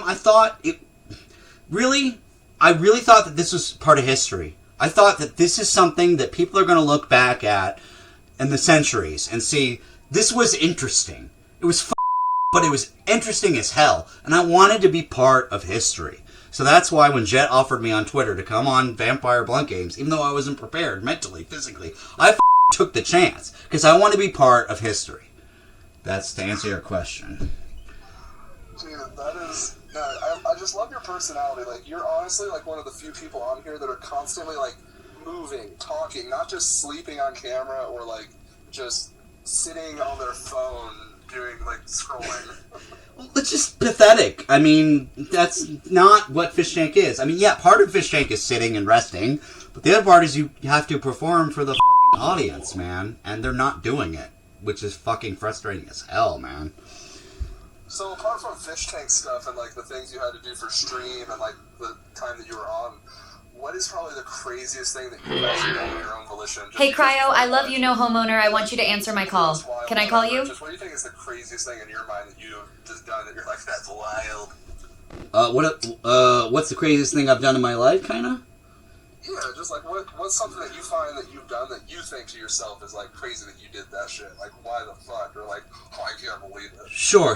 I thought it really. I really thought that this was part of history. I thought that this is something that people are going to look back at in the centuries and see. This was interesting. It was but it was interesting as hell, and I wanted to be part of history. So that's why when Jet offered me on Twitter to come on Vampire Blunt Games, even though I wasn't prepared mentally, physically, I took the chance because I want to be part of history. That's to answer your question. Dude, that is... I just love your personality. Like, you're honestly like one of the few people on here that are constantly like moving, talking, not just sleeping on camera or like just sitting on their phone doing like scrolling. Well, it's just pathetic. I mean, that's not what Fish Tank is. I mean, yeah, part of Fish Tank is sitting and resting, but the other part is you have to perform for the audience, man, and they're not doing it, which is fucking frustrating as hell, man. So apart from Fish Tank stuff and like the things you had to do for stream and like the time that you were on, what is probably the craziest thing that you've actually done on your own volition? Hey Cryo, I love you, no homeowner. I want you to answer my call. Can I call you? Just what do you think is the craziest thing in your mind that you've just done that you're like, that's wild? What's the craziest thing I've done in my life, kinda? Yeah, just like what's something that you find that you've done that you think to yourself is like crazy that you did that shit? Like, why the fuck? Or like, oh, I can't believe it. Sure.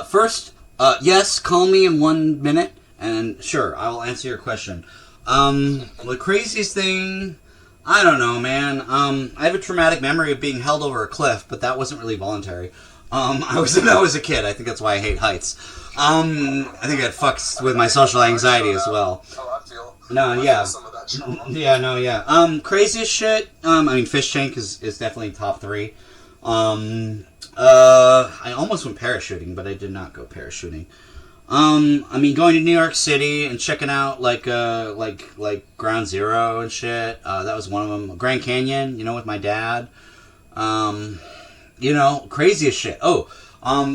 First, yes, call me in 1 minute, and sure, I will answer your question. The craziest thing, I don't know, man. I have a traumatic memory of being held over a cliff, but that wasn't really voluntary. I was a kid. I think that's why I hate heights. I think it fucks with my social anxiety as well. Oh, I feel. No, yeah. Craziest shit. I mean, Fish Tank is definitely top 3. I almost went parachuting, but I did not go parachuting. I mean, going to New York City and checking out like Ground Zero and shit. That was one of them. Grand Canyon, with my dad. Craziest shit. Oh,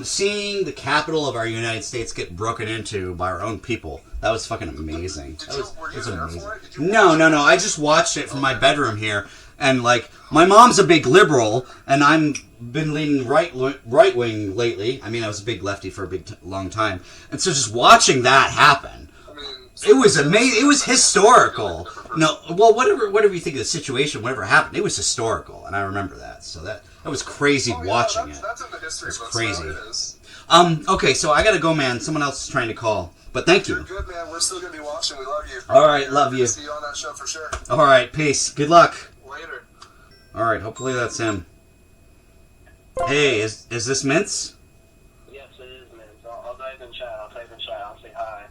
seeing the capital of our United States get broken into by our own people. That was fucking amazing. Were you there for it? No. I just watched it from my bedroom here. And, like, my mom's a big liberal, and I'm been leaning right wing lately. I mean, I was a big lefty for a long time. And so just watching that happen, it was amazing. It was historical. No, well, whatever you think of the situation, whatever happened, it was historical, and I remember that. So that was crazy watching it. That's in the history books. Crazy. It is. Okay, so I gotta go, man. Someone else is trying to call. But thank you. You're good, man. We're still gonna be watching. We love you. All right, love you. See you on that show for sure. All right, peace. Good luck. Later. All right, hopefully that's him. Hey, is this Mints? Yes, it is Mints. I'll type in chat. I'll say hi.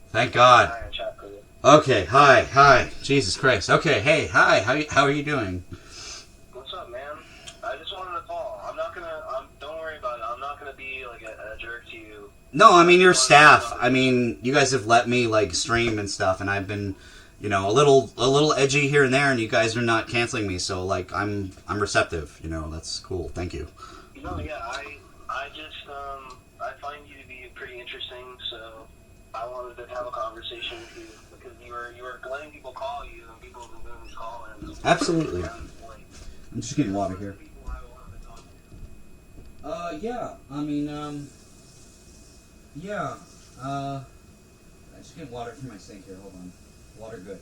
Thank God. Hi in chat for you. Okay, hi. Jesus Christ. Okay, hey, hi. How are you doing? What's up, man? I just wanted to call. Don't worry about it. I'm not gonna be like a jerk to you. No, I mean, your staff. I mean, you guys have let me, like, stream and stuff, and I've been, a little edgy here and there, and you guys are not canceling me, so, like, I'm receptive, that's cool. Thank you. No, yeah, I just, I find you to be pretty interesting, so I wanted to have a conversation with you, because you were letting people call you, and people have been doing these call-ins. Absolutely. I'm just getting water here. Yeah, I mean, yeah, I just get water from my sink here. Hold on. Water good.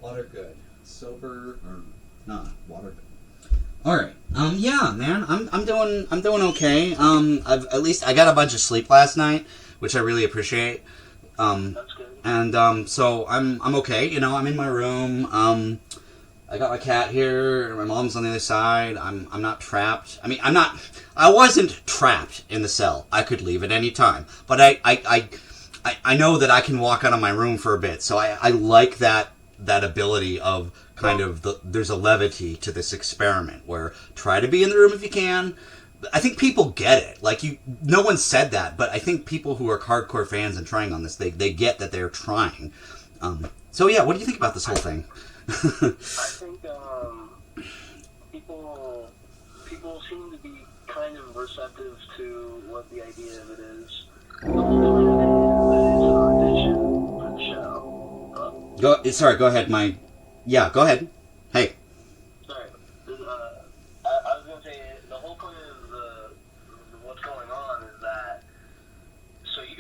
Water good. Sober or not? Water good. All right. Yeah, man. I'm doing okay. At least I got a bunch of sleep last night, which I really appreciate. That's good. And so I'm okay. I'm in my room. I got my cat here. My mom's on the other side. I'm not trapped. I mean, I wasn't trapped in the cell. I could leave at any time. But I know that I can walk out of my room for a bit. So I like that ability of kind of there's a levity to this experiment where try to be in the room if you can. I think people get it. Like, no one said that, but I think people who are hardcore fans and trying on this, they get that they're trying. So yeah, what do you think about this whole thing? I think people seem to be kind of receptive to what the idea of it is. The whole point of it is that it's an audition for the show. Sorry, go ahead. Go ahead. Hey. Sorry. I was going to say, the whole point of what's going on is that, so you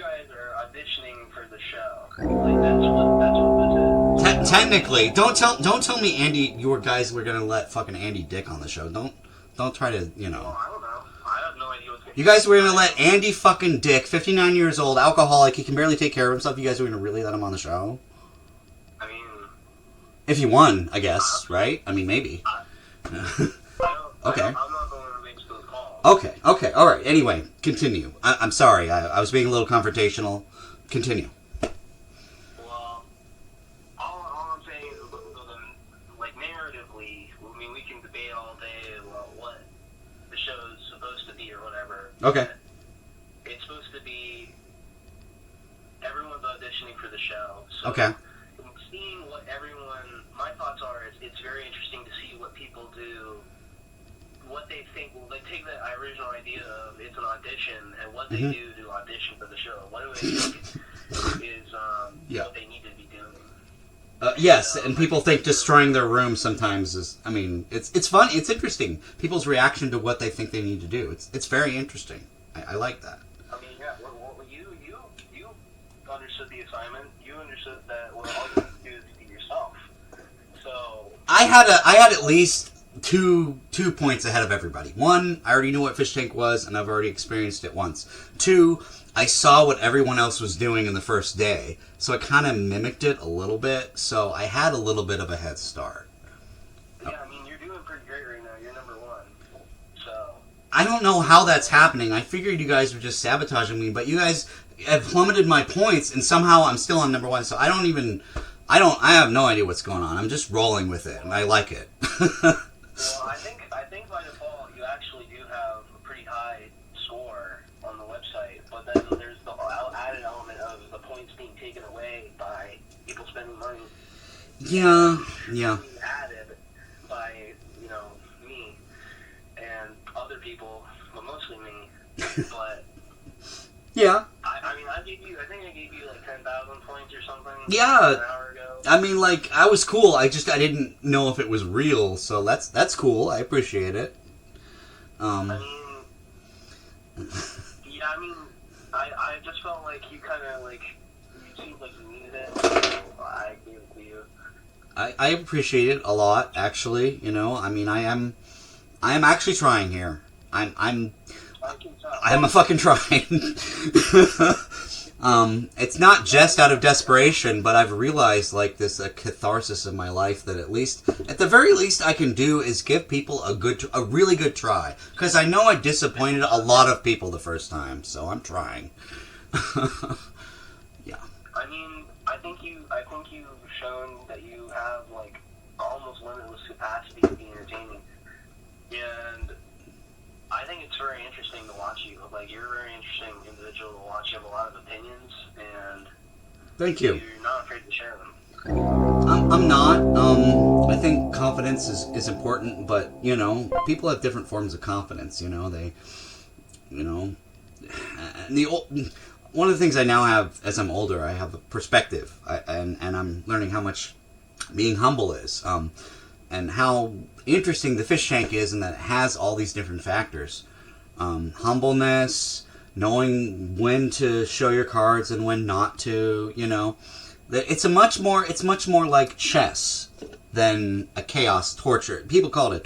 auditioning for the show. Like that's what this is. Technically, don't tell me Andy, you guys were gonna let fucking Andy Dick on the show. Don't try to, you know. Well, I don't know. I have no idea what's going on. You guys were gonna let Andy fucking Dick, 59 years old, alcoholic, he can barely take care of himself. You guys were gonna really let him on the show? I mean, If he won, I guess, right? I mean, maybe. Okay. I'm not going to make those calls. Okay, alright. Anyway, continue. I'm sorry, I was being a little confrontational. Continue. Well, all I'm saying is, like, narratively, I mean, we can debate all day about what the show's supposed to be or whatever. Okay. It's supposed to be everyone's auditioning for the show. So Okay. seeing what everyone, my thoughts are, it's very interesting to see what people do, what they think. Well, they take the original idea of it's an audition and what they do to audition for the show. What do they think is what they need to be doing? Yes, and people think destroying their room sometimes is. I mean, it's fun. It's interesting. People's reaction to what they think they need to do. It's very interesting. I like that. I mean, yeah. Well, you understood the assignment. You understood that all you have to do is be yourself. So I had at least two points ahead of everybody. One, I already knew what fish tank was, and I've already experienced it once. Two, I saw what everyone else was doing in the first day, so I kind of mimicked it a little bit. So I had a little bit of a head start. yeah, I mean, you're doing pretty great right now. You're number one. So I don't know how that's happening. I figured you guys were just sabotaging me, but you guys have plummeted my points, and somehow I'm still on number one. So I have no idea what's going on. I'm just rolling with it, and I like it. Well, I think by default you actually do have a pretty high score on the website, but then there's the added element of the points being taken away by people spending money. Yeah. Being added by me and other people, but mostly me. But Yeah. I mean, I think I gave you like 10,000 points or something. Yeah. An hour ago. I mean, like, I was cool. I didn't know if it was real, so that's cool. I appreciate it. I mean, yeah, I just felt like you kind of, like, you seemed like you needed it, so I gave it to you. I appreciate it a lot, actually. You know, I mean, I am actually trying here. I'm a fucking trying. It's not just out of desperation, but I've realized, like, this catharsis in my life that at the very least I can do is give people a really good try. Because I know I disappointed a lot of people the first time, so I'm trying. Yeah. I mean, I think you've shown that you have, like, almost limitless capacity to be entertaining. And I think it's very interesting to watch you. Like, you're a very interesting individual to watch. You have a lot of opinions, and Thank you. you're not afraid to share them. I'm not. I think confidence is important, but, you know, people have different forms of confidence, you know. One of the things I now have as I'm older, I have a perspective, and I'm learning how much being humble is, and how interesting the fish tank is, and that it has all these different factors. Humbleness, knowing when to show your cards and when not to, you know. It's much more like chess than a chaos torture. People call it a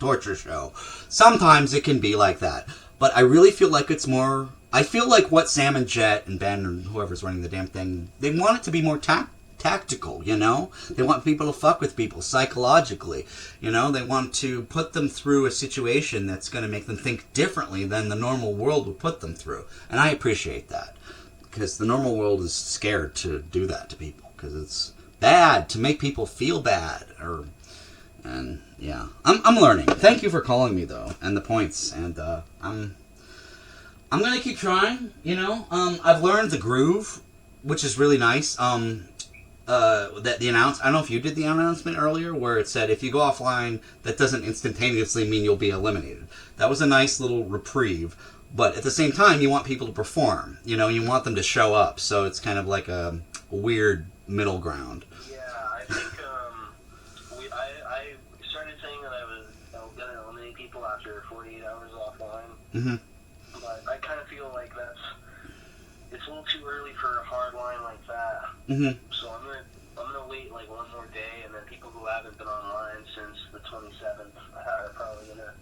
torture show. Sometimes it can be like that, but I really feel like it's more. I feel like what Sam and Jet and Ben and whoever's running the damn thing, they want it to be more tactical, you know? They want people to fuck with people psychologically, you know? They want to put them through a situation that's going to make them think differently than the normal world would put them through. And I appreciate that, because the normal world is scared to do that to people, because it's bad to make people feel bad. And yeah, I'm learning. Thank you for calling me, though, and the points, and I'm gonna keep trying, you know. I've learned the groove, which is really nice. That the I don't know if you did the announcement earlier, where it said if you go offline, that doesn't instantaneously mean you'll be eliminated. That was a nice little reprieve, but at the same time, you want people to perform. You know, you want them to show up. So it's kind of like a weird middle ground. Yeah, I think I started saying that I was gonna eliminate people after 48 hours offline. Mm-hmm. But I kind of feel like it's a little little too early for a hard line like that. Mm-hmm. So I'm gonna wait like one more day, and then people who haven't been online since the 27th are probably gonna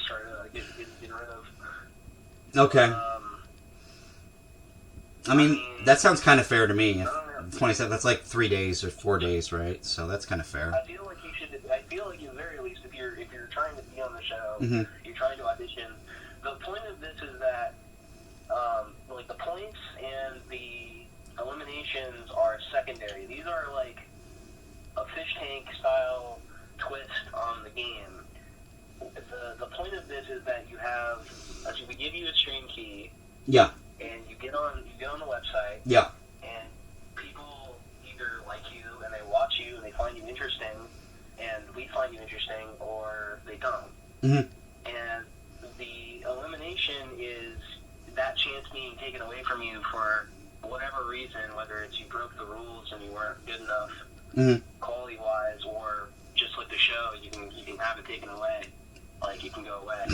start getting rid of. Okay. I mean, that sounds kind of fair to me. 27, that's like 3 days or 4 days, right? So that's kind of fair. I feel like you should. I feel like, at the very least, if you're trying to be on the show, Mm-hmm. you're trying to audition. The point of this is that, like, the points and the eliminations are secondary. These are like a fish tank style twist on the game. The point of this is that you have, we give you a stream key. Yeah. And you get on the website. Yeah. And people either like you and they watch you and they find you interesting, and we find you interesting, or they don't. Mm-hmm. And the elimination is that chance being taken away from you for whatever reason, whether it's you broke the rules and you weren't good enough, Mm-hmm. quality-wise, or just like the show, you can have it taken away. Like, you can go away.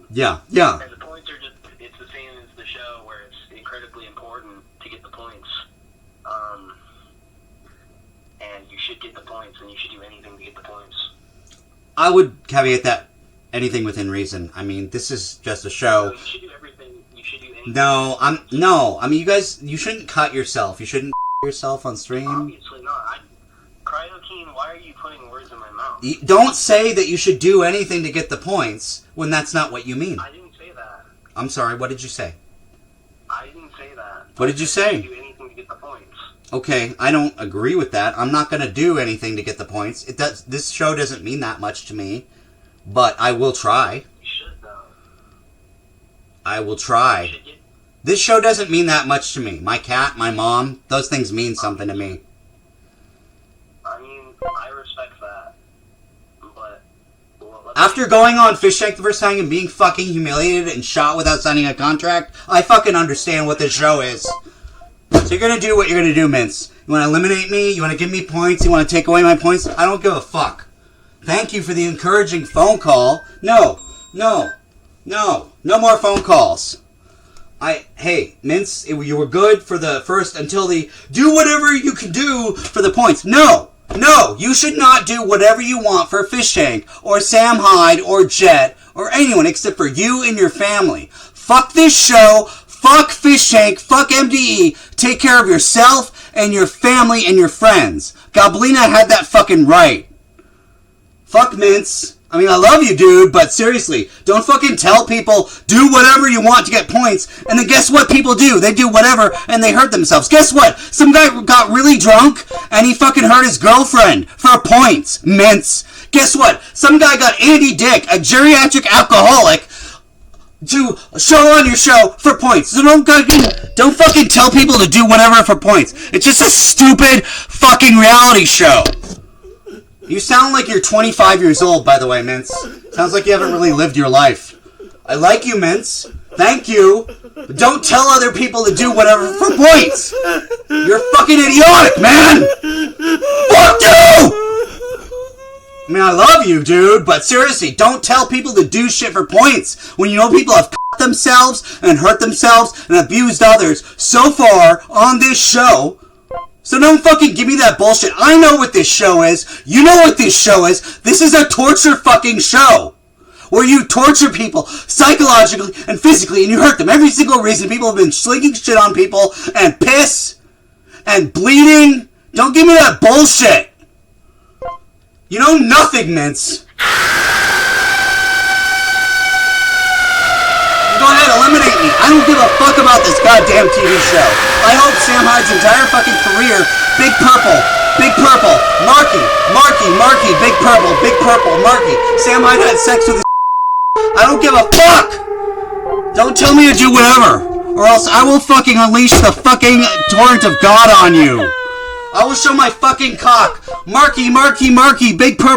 Yeah. And the points are just, it's the same as the show, where it's incredibly important to get the points. And you should get the points, and you should do anything to get the points. I would caveat that anything within reason. I mean, this is just a show. So you should do everything. You should do anything. No. I mean, you guys, you shouldn't cut yourself. You shouldn't yourself on stream. Obviously not. Cryo, why are you putting words in my mouth? Don't say that you should do anything to get the points when that's not what you mean. I didn't say that. I'm sorry, what did you say? I didn't say that. What did you say? Do anything to get the points. Okay, I don't agree with that. I'm not going to do anything to get the points. This show doesn't mean that much to me, but I will try. You should, though. I will try. This show doesn't mean that much to me. My cat, my mom, those things mean something to me. I mean, I respect that, but... After going on Fish Tank the first time and being fucking humiliated and shot without signing a contract, I fucking understand what this show is. So you're gonna do what you're gonna do, Mints. You wanna eliminate me? You wanna give me points? You wanna take away my points? I don't give a fuck. Thank you for the encouraging phone call. No more phone calls. Hey, Mints, you were good for the first until the do whatever you can do for the points. No, you should not do whatever you want for Fish Tank or Sam Hyde or Jet or anyone except for you and your family. Fuck this show. Fuck Fish Tank. Fuck MDE. Take care of yourself and your family and your friends. Goblina had that fucking right. Fuck Mints. I mean, I love you, dude, but seriously, don't fucking tell people, do whatever you want to get points, and then guess what people do? They do whatever, and they hurt themselves. Guess what? Some guy got really drunk, and he fucking hurt his girlfriend for points. Mints. Guess what? Some guy got Andy Dick, a geriatric alcoholic, to show on your show for points. So don't fucking tell people to do whatever for points. It's just a stupid fucking reality show. You sound like you're 25 years old, by the way, Mints. Sounds like you haven't really lived your life. I like you, Mints. Thank you. But don't tell other people to do whatever for points. You're fucking idiotic, man. Fuck you! I mean, I love you, dude, but seriously, don't tell people to do shit for points when you know people have cut themselves and hurt themselves and abused others so far on this show. So don't fucking give me that bullshit. I know what this show is. You know what this show is. This is a torture fucking show. Where you torture people psychologically and physically and you hurt them. Every single reason people have been slinging shit on people and piss and bleeding. Don't give me that bullshit. You know nothing, Mints. Go ahead, eliminate me. I don't give a fuck about this goddamn TV show. I hope Sam Hyde's entire fucking career, Big Purple, Marky, Big Purple, Marky. Sam Hyde had sex with his I don't give a fuck. Don't tell me to do whatever, or else I will fucking unleash the fucking torrent of God on you. I will show my fucking cock. Marky, Big Purple.